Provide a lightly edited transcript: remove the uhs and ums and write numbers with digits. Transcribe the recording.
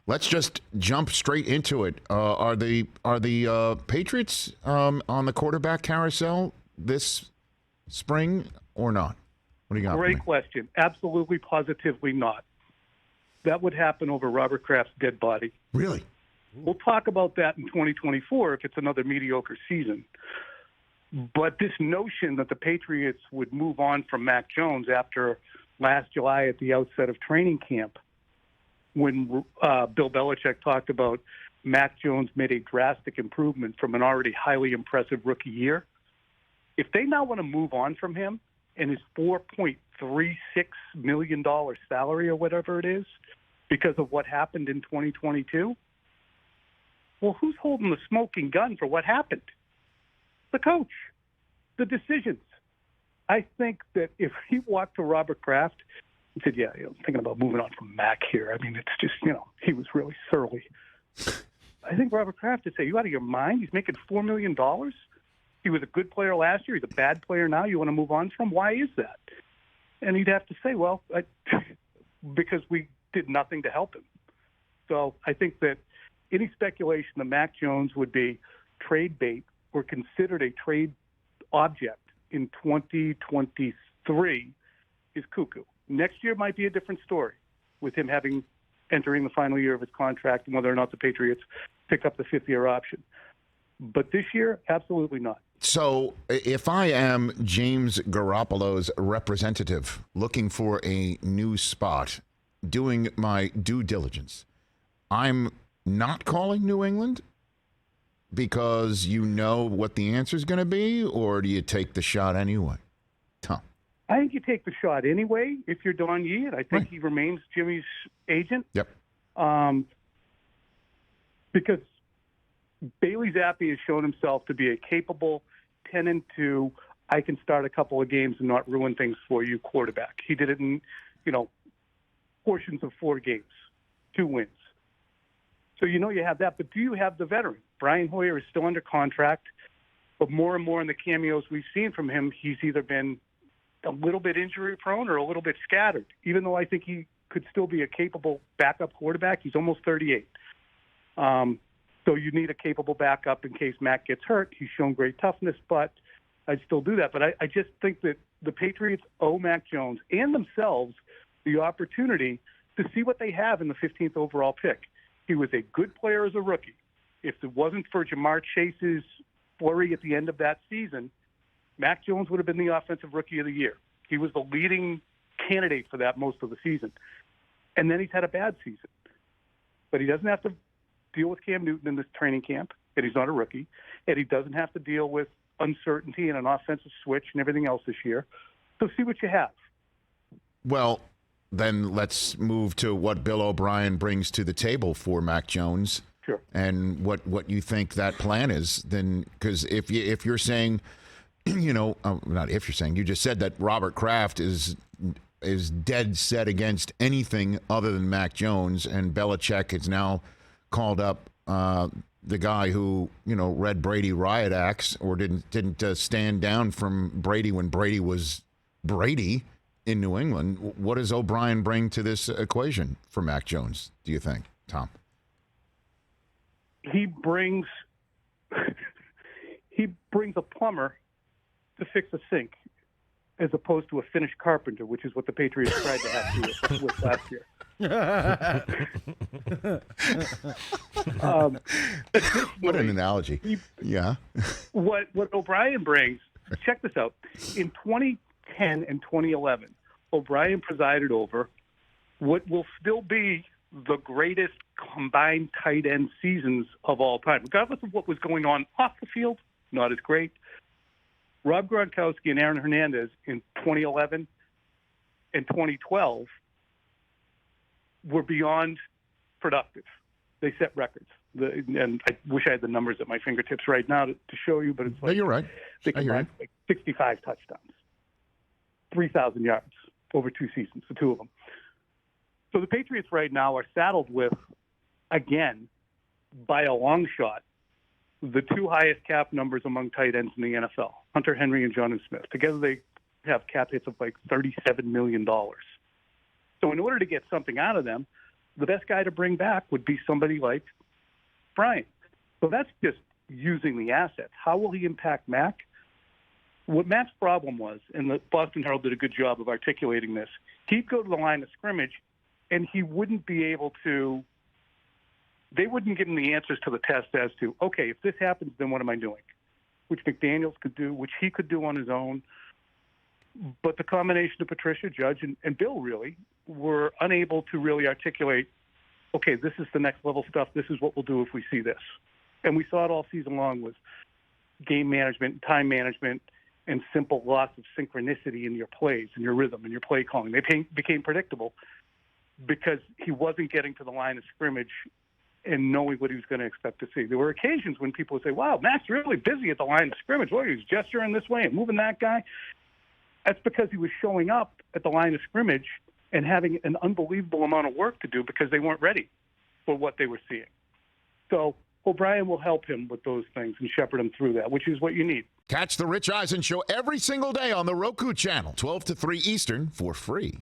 let's just jump straight into it. Are the Patriots on the quarterback carousel this spring or not? What do you got? Great question. Absolutely, positively not. That would happen over Robert Kraft's dead body. Really? We'll talk about that in 2024 if it's another mediocre season. But this notion that the Patriots would move on from Mac Jones after last July at the outset of training camp, when Bill Belichick talked about Mac Jones made a drastic improvement from an already highly impressive rookie year, if they now want to move on from him and his $4.36 million salary or whatever it is because of what happened in 2022, well, who's holding the smoking gun for what happened? The coach, the decisions. I think that if he walked to Robert Kraft and said, yeah, I'm thinking about moving on from Mac here. I mean, it's just, he was really surly. I think Robert Kraft would say, you out of your mind? He's making $4 million? He was a good player last year. He's a bad player now. You want to move on from him? Why is that? And he'd have to say, well, because we did nothing to help him. So I think that any speculation that Mac Jones would be trade bait or considered a trade object in 2023 is cuckoo. Next year might be a different story with him entering the final year of his contract and whether or not the Patriots pick up the fifth-year option. But this year, absolutely not. So if I am James Garoppolo's representative looking for a new spot, doing my due diligence, I'm not calling New England because you know what the answer is going to be, or do you take the shot anyway? Tom? I think you take the shot anyway if you're Don Yee, and I think he remains Jimmy's agent. Yep. Because Bailey Zappi has shown himself to be a capable 10-2, I can start a couple of games and not ruin things for you quarterback. He did it in, portions of 4 games, 2 wins. So you have that, but do you have the veteran? Brian Hoyer is still under contract, but more and more in the cameos we've seen from him, he's either been a little bit injury-prone or a little bit scattered. Even though I think he could still be a capable backup quarterback, he's almost 38. So you need a capable backup in case Mac gets hurt. He's shown great toughness, but I'd still do that. But I just think that the Patriots owe Mac Jones and themselves the opportunity to see what they have in the 15th overall pick. He was a good player as a rookie. If it wasn't for Jamar Chase's flurry at the end of that season, Mac Jones would have been the offensive rookie of the year. He was the leading candidate for that most of the season. And then he's had a bad season. But he doesn't have to deal with Cam Newton in this training camp, and he's not a rookie, and he doesn't have to deal with uncertainty and an offensive switch and everything else this year. So see what you have. Well, then let's move to what Bill OBrien brings to the table for Mac Jones. Sure. And what you think that plan is. Then, because if you're saying, not if you're saying, you just said that Robert Kraft is dead set against anything other than Mac Jones, and Belichick has now called up the guy who read Brady riot acts or didn't stand down from Brady when Brady was Brady in New England. What does OBrien bring to this equation for Mac Jones, do you think, Tom? He brings a plumber to fix a sink as opposed to a finished carpenter, which is what the Patriots tried to have to do with last year. What an analogy. Yeah. What OBrien brings, check this out. In 2010 and 2011, OBrien presided over what will still be the greatest combined tight end seasons of all time. Regardless of what was going on off the field, not as great. Rob Gronkowski and Aaron Hernandez in 2011 and 2012 were beyond productive. They set records. And I wish I had the numbers at my fingertips right now to show you, but it's like, no, you're right. They combined like 65 touchdowns, 3,000 yards over 2 seasons, the 2 of them. So the Patriots right now are saddled with, again, by a long shot, the 2 highest cap numbers among tight ends in the NFL, Hunter Henry and Jonnu Smith. Together they have cap hits of like $37 million. So in order to get something out of them, the best guy to bring back would be somebody like Bryant. So that's just using the assets. How will he impact Mac? What Mac's problem was, and the Boston Herald did a good job of articulating this, he'd go to the line of scrimmage and he wouldn't be able to, they wouldn't give him the answers to the test as to, okay, if this happens, then what am I doing? Which McDaniels could do, which he could do on his own. But the combination of Patricia, Judge, and Bill really were unable to really articulate, okay, this is the next level stuff. This is what we'll do if we see this. And we saw it all season long with game management, time management, and simple loss of synchronicity in your plays and your rhythm and your play calling. They became predictable because he wasn't getting to the line of scrimmage and knowing what he was going to expect to see. There were occasions when people would say, wow, Mac's really busy at the line of scrimmage. Look, he's gesturing this way and moving that guy. That's because he was showing up at the line of scrimmage and having an unbelievable amount of work to do because they weren't ready for what they were seeing. So O'Brien will help him with those things and shepherd him through that, which is what you need. Catch the Rich Eisen Show every single day on the Roku channel, 12 to 3 Eastern, for free.